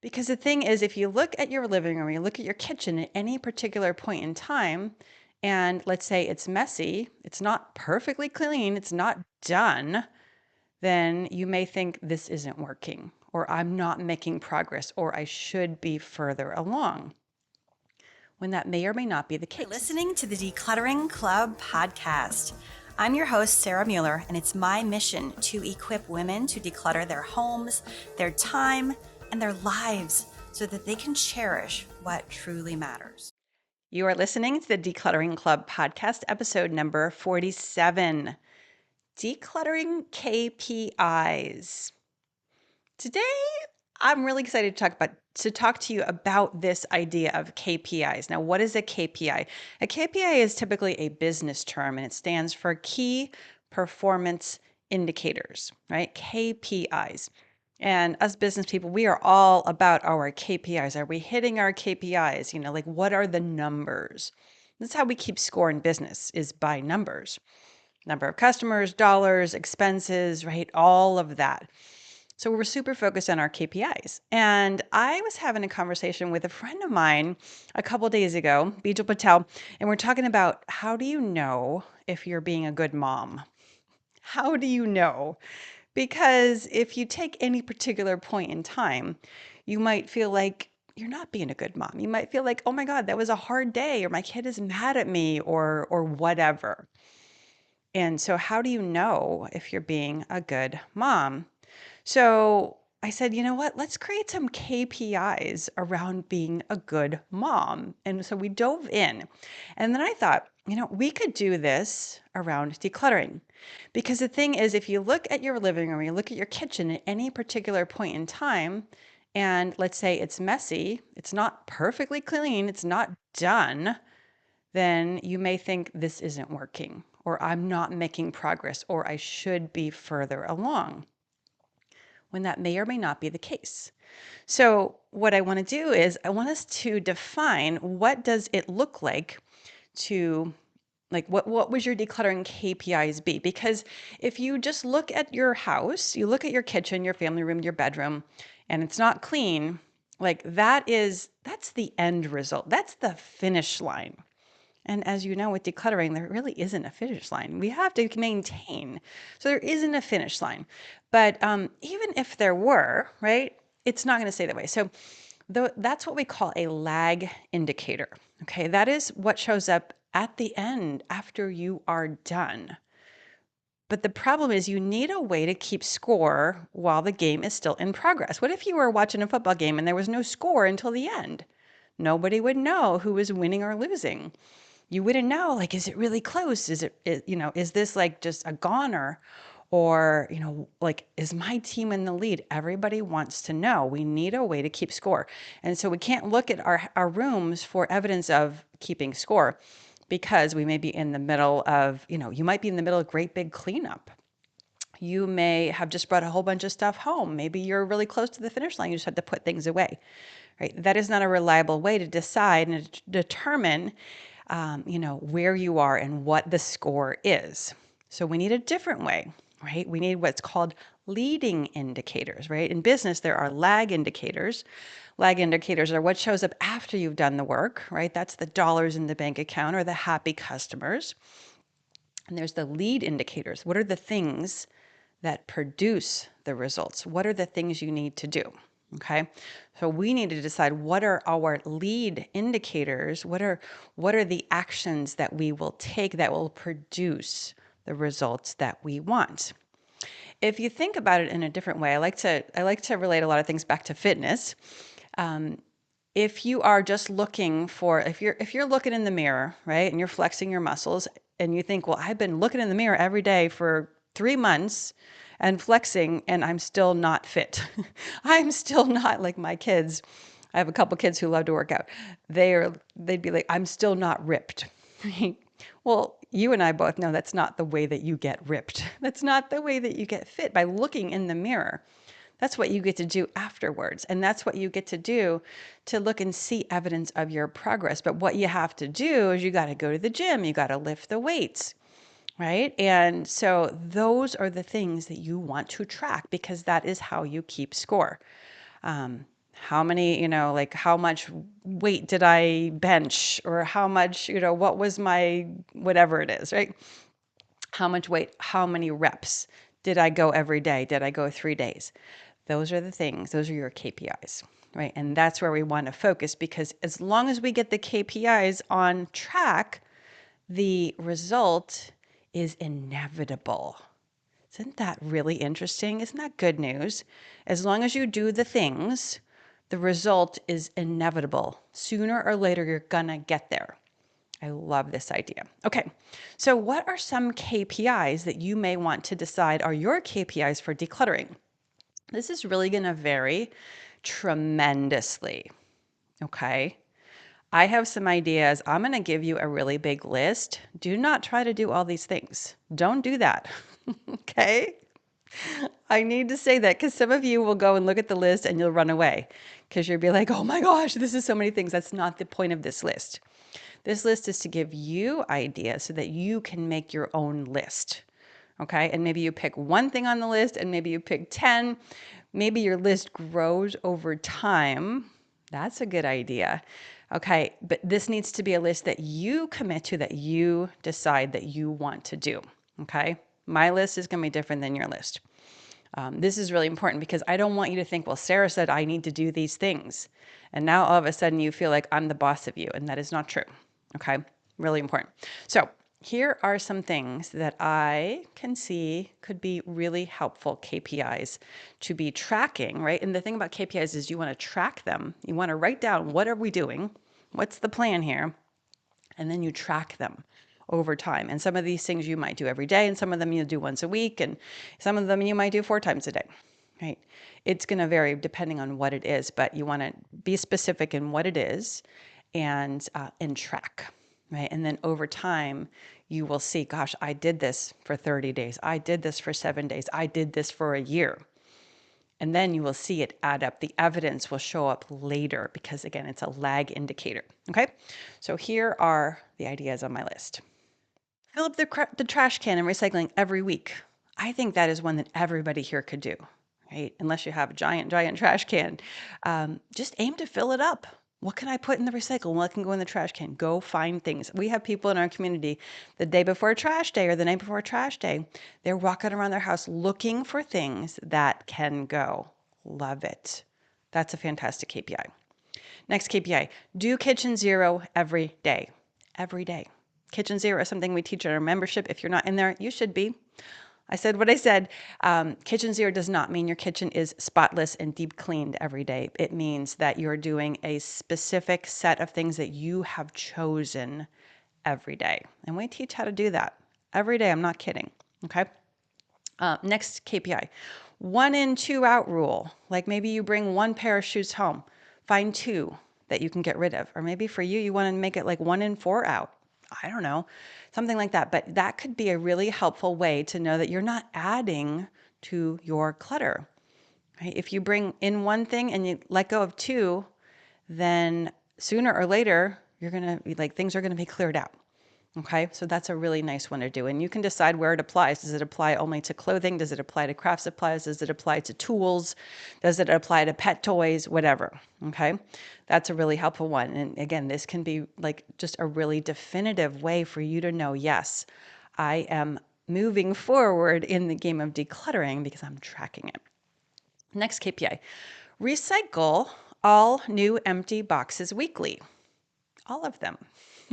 Because the thing is, if you look at your living room, you look at your kitchen at any particular point in time, and let's say it's messy, it's not perfectly clean, it's not done, then you may think this isn't working, or I'm not making progress, or I should be further along, when that may or may not be the You're case. listening to the Decluttering Club podcast. I'm your host, Sarah Mueller, and it's my mission to equip women to declutter their homes, their time, and their lives so that they can cherish what truly matters. You are listening to the Decluttering Club podcast, episode number 47, Decluttering KPIs. Today, I'm really excited to talk to you about this idea of KPIs. Now, what is a KPI? A KPI is typically a business term, and it stands for key performance indicators, right? KPIs. And us business people, we are all about our KPIs. Are we hitting our KPIs? Like what are the numbers? That's how we keep score in business, is by numbers. Number of customers, dollars, expenses, right? All of that. So we're super focused on our KPIs. And I was having a conversation with a friend of mine a couple days ago, Bijal Patel, and we're talking about how do you know if you're being a good mom? How do you know? Because if you take any particular point in time, you might feel like you're not being a good mom. You might feel like, oh my God, that was a hard day, or my kid is mad at me, or whatever. And so how do you know if you're being a good mom? So I said, you know what? Let's create some KPIs around being a good mom. And so we dove in. And then I thought, we could do this around decluttering. Because the thing is, if you look at your living room, you look at your kitchen at any particular point in time, and let's say it's messy, it's not perfectly clean, it's not done, then you may think this isn't working, or I'm not making progress, or I should be further along, when that may or may not be the case. So what I want to do is I want us to define, what does it look like to, like, what would your decluttering KPIs be? Because if you just look at your house, you look at your kitchen, your family room, your bedroom, and it's not clean, like that's the end result. That's the finish line. And as you know, with decluttering, there really isn't a finish line. We have to maintain. So there isn't a finish line. But even if there were, right, it's not going to stay that way. So that's what we call a lag indicator. Okay, that is what shows up at the end after you are done. But the problem is you need a way to keep score while the game is still in progress. What if you were watching a football game and there was no score until the end? Nobody would know who was winning or losing. You wouldn't know, like, is it really close? Is this like just a goner? Or, like, is my team in the lead? Everybody wants to know. We need a way to keep score. And so we can't look at our rooms for evidence of keeping score, because we may be in the middle of, you might be in the middle of great big cleanup. You may have just brought a whole bunch of stuff home. Maybe you're really close to the finish line. You just have to put things away, right? That is not a reliable way to decide and to determine where you are and what the score is. So we need a different way, right? We need what's called leading indicators, right? In business, there are lag indicators. Lag indicators are what shows up after you've done the work, right? That's the dollars in the bank account or the happy customers. And there's the lead indicators. What are the things that produce the results? What are the things you need to do? Okay. So we need to decide, what are our lead indicators? What are the actions that we will take that will produce the results that we want? If you think about it in a different way, I like to relate a lot of things back to fitness. If you are just looking for, if you're looking in the mirror, right, and you're flexing your muscles, and you think, well, I've been looking in the mirror every day for 3 months and flexing, and I'm still not fit. I'm still not like my kids. I have a couple kids who love to work out. They'd be like, I'm still not ripped. Well, you and I both know that's not the way that you get ripped. That's not the way that you get fit, by looking in the mirror. That's what you get to do afterwards. And that's what you get to do to look and see evidence of your progress. But what you have to do is you got to go to the gym, you got to lift the weights, right? And so those are the things that you want to track, because that is how you keep score. How many, like how much weight did I bench, or how much, what was my whatever it is, right? How much weight, how many reps did I go every day? Did I go 3 days? Those are the things, those are your KPIs, right? And that's where we want to focus, because as long as we get the KPIs on track, the result is inevitable. Isn't that really interesting? Isn't that good news? As long as you do the things, the result is inevitable. Sooner or later, you're gonna get there. I love this idea. Okay, so what are some KPIs that you may want to decide are your KPIs for decluttering? This is really gonna vary tremendously, okay? I have some ideas. I'm gonna give you a really big list. Do not try to do all these things. Don't do that, okay? I need to say that because some of you will go and look at the list and you'll run away because you'll be like, oh my gosh, this is so many things. That's not the point of this list. This list is to give you ideas so that you can make your own list. Okay. And maybe you pick one thing on the list and maybe you pick 10. Maybe your list grows over time. That's a good idea. Okay. But this needs to be a list that you commit to, that you decide that you want to do. Okay. My list is going to be different than your list. This is really important because I don't want you to think, well, Sarah said I need to do these things. And now all of a sudden you feel like I'm the boss of you. And that is not true. Okay. Really important. So here are some things that I can see could be really helpful KPIs to be tracking, right? And the thing about KPIs is you want to track them. You want to write down, what are we doing? What's the plan here? And then you track them over time. And some of these things you might do every day, and some of them you do once a week, and some of them you might do 4 times a day, right? It's going to vary depending on what it is, but you want to be specific in what it is and track, right? And then over time, you will see, gosh, I did this for 30 days. I did this for 7 days. I did this for a year. And then you will see it add up. The evidence will show up later because, again, it's a lag indicator. Okay. So here are the ideas on my list. Fill up the trash can and recycling every week. I think that is one that everybody here could do, right? Unless you have a giant, giant trash can. Just aim to fill it up. What can I put in the recycle? What can go in the trash can? Go find things. We have people in our community the day before trash day or the night before trash day, they're walking around their house looking for things that can go. Love it. That's a fantastic KPI. Next KPI, do kitchen zero every day. Every day. Kitchen zero is something we teach in our membership. If you're not in there, you should be. I said what I said. Kitchen zero does not mean your kitchen is spotless and deep cleaned every day. It means that you're doing a specific set of things that you have chosen every day. And we teach how to do that every day. I'm not kidding. Okay. Next KPI, 1 in, 2 out rule. Like maybe you bring 1 pair of shoes home, find 2 that you can get rid of. Or maybe for you, you want to make it like 1 in, 4 out. I don't know, something like that. But that could be a really helpful way to know that you're not adding to your clutter. Right? If you bring in 1 thing and you let go of 2, then sooner or later, you're going to be like, things are going to be cleared out. Okay, so that's a really nice one to do. And you can decide where it applies. Does it apply only to clothing? Does it apply to craft supplies? Does it apply to tools? Does it apply to pet toys? Whatever. Okay, that's a really helpful one. And again, this can be like just a really definitive way for you to know, yes, I am moving forward in the game of decluttering because I'm tracking it. Next KPI, recycle all new empty boxes weekly. All of them.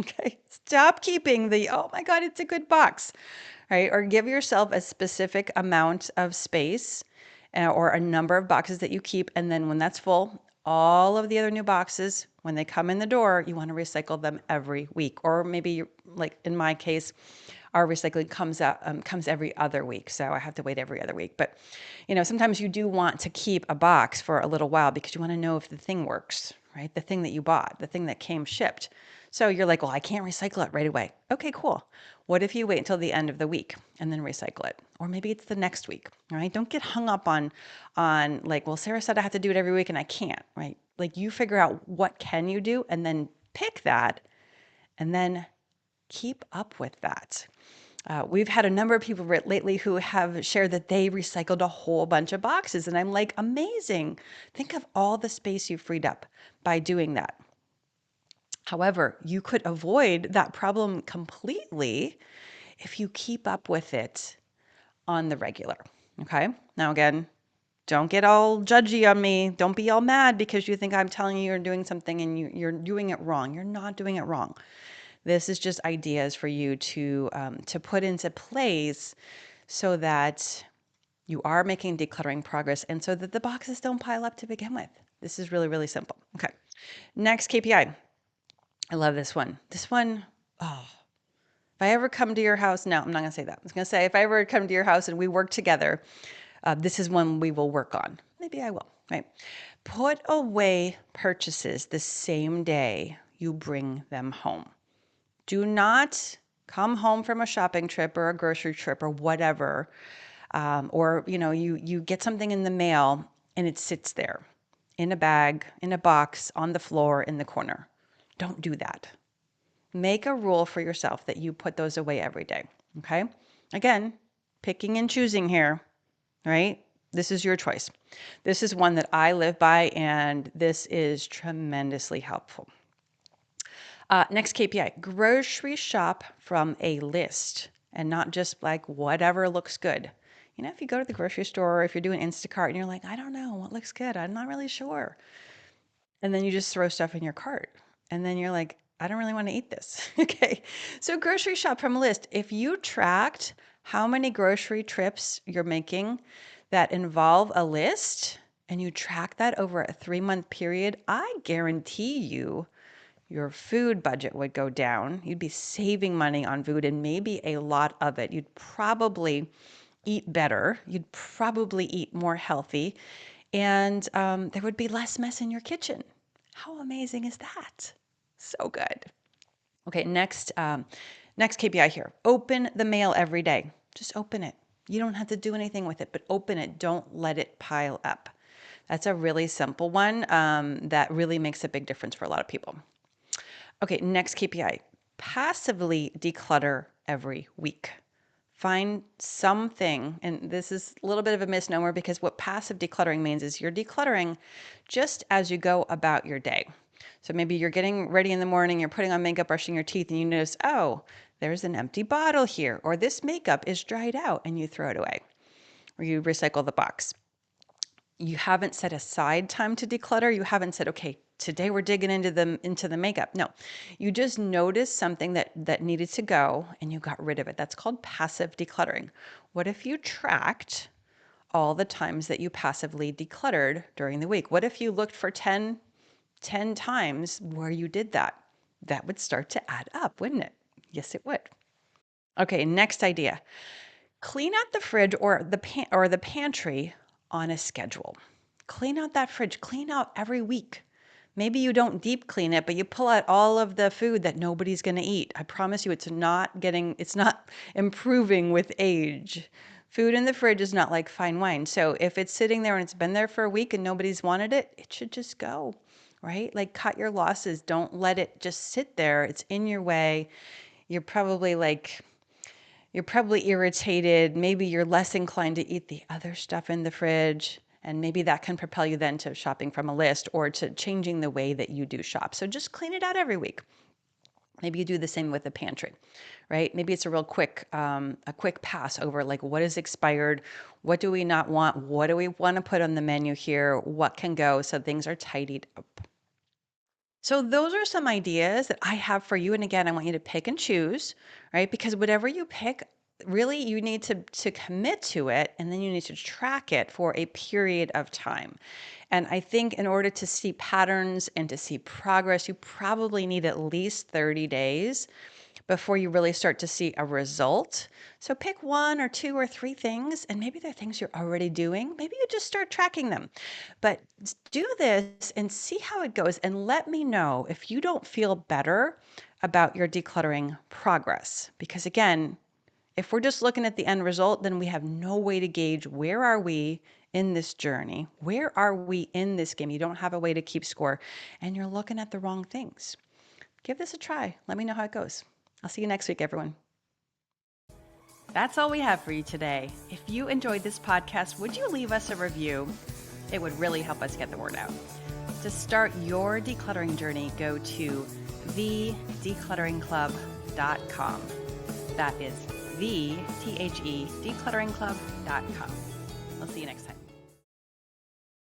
Okay. Stop keeping the, oh my God, it's a good box, right? Or give yourself a specific amount of space or a number of boxes that you keep. And then when that's full, all of the other new boxes, when they come in the door, you want to recycle them every week. Or maybe like in my case, our recycling comes every other week. So I have to wait every other week. But, sometimes you do want to keep a box for a little while because you want to know if the thing works, right? The thing that you bought, the thing that came shipped. So you're like, well, I can't recycle it right away. Okay, cool. What if you wait until the end of the week and then recycle it? Or maybe it's the next week, right? Don't get hung up on like, well, Sarah said I have to do it every week and I can't, right? Like you figure out what can you do and then pick that and then keep up with that. We've had a number of people lately who have shared that they recycled a whole bunch of boxes. And I'm like, amazing. Think of all the space you freed up by doing that. However, you could avoid that problem completely if you keep up with it on the regular. Okay. Now, again, don't get all judgy on me. Don't be all mad because you think I'm telling you you're doing something and you're doing it wrong. You're not doing it wrong. This is just ideas for you to put into place so that you are making decluttering progress and so that the boxes don't pile up to begin with. This is really, really simple. Okay. Next KPI. I love this one. This one, oh, if I ever come to your house, no, I'm not going to say that. I was going to say, if I ever come to your house and we work together, this is one we will work on. Maybe I will, right? Put away purchases the same day you bring them home. Do not come home from a shopping trip or a grocery trip or whatever, or you get something in the mail and it sits there in a bag, in a box, on the floor, in the corner. Don't do that. Make a rule for yourself that you put those away every day. Okay. Again, picking and choosing here, right? This is your choice. This is one that I live by, and this is tremendously helpful. Next KPI, grocery shop from a list and not just like whatever looks good. If you go to the grocery store or if you're doing Instacart and you're like, I don't know what looks good, I'm not really sure. And then you just throw stuff in your cart. And then you're like, I don't really want to eat this. Okay. So grocery shop from a list. If you tracked how many grocery trips you're making that involve a list and you track that over a 3-month period, I guarantee you your food budget would go down. You'd be saving money on food and maybe a lot of it. You'd probably eat better. You'd probably eat more healthy. And there would be less mess in your kitchen. How amazing is that? So good. Okay, next KPI here. Open the mail every day. Just open it. You don't have to do anything with it, but open it. Don't let it pile up. That's a really simple one that really makes a big difference for a lot of people. Okay, next KPI. Passively declutter every week. Find something, and this is a little bit of a misnomer because what passive decluttering means is you're decluttering just as you go about your day. So maybe you're getting ready in the morning, you're putting on makeup, brushing your teeth, and you notice, oh, there's an empty bottle here, or this makeup is dried out, and you throw it away, or you recycle the box. You haven't set aside time to declutter. You haven't said, okay, today we're digging into the makeup. No, you just noticed something that needed to go and you got rid of it. That's called passive decluttering. What if you tracked all the times that you passively decluttered during the week? What if you looked for 10 times where you did that? That would start to add up, wouldn't it? Yes, it would. Okay, next idea. Clean out the fridge or the pantry on a schedule. Clean out that fridge. Clean out every week. Maybe you don't deep clean it, but you pull out all of the food that nobody's going to eat. I promise you it's not improving with age. Food in the fridge is not like fine wine. So if it's sitting there and it's been there for a week and nobody's wanted it, it should just go, right? Like cut your losses. Don't let it just sit there. It's in your way. You're probably like you're probably irritated. Maybe you're less inclined to eat the other stuff in the fridge. And maybe that can propel you then to shopping from a list or to changing the way that you do shop. So just clean it out every week. Maybe you do the same with the pantry, right? Maybe it's a quick pass over like what is expired, what do we not want, what do we want to put on the menu here, what can go, so things are tidied up. So those are some ideas that I have for you. And again, I want you to pick and choose, right? Because whatever you pick, really you need to commit to it and then you need to track it for a period of time. And I think in order to see patterns and to see progress, you probably need at least 30 days before you really start to see a result. So pick 1 or 2 or 3 things, and maybe they're things you're already doing. Maybe you just start tracking them. But do this and see how it goes, and let me know if you don't feel better about your decluttering progress. Because again, if we're just looking at the end result, then we have no way to gauge where are we in this journey? Where are we in this game? You don't have a way to keep score, and you're looking at the wrong things. Give this a try. Let me know how it goes. I'll see you next week, everyone. That's all we have for you today. If you enjoyed this podcast, would you leave us a review? It would really help us get the word out. To start your decluttering journey, go to thedeclutteringclub.com. That is declutteringclub.com. We'll see you next time.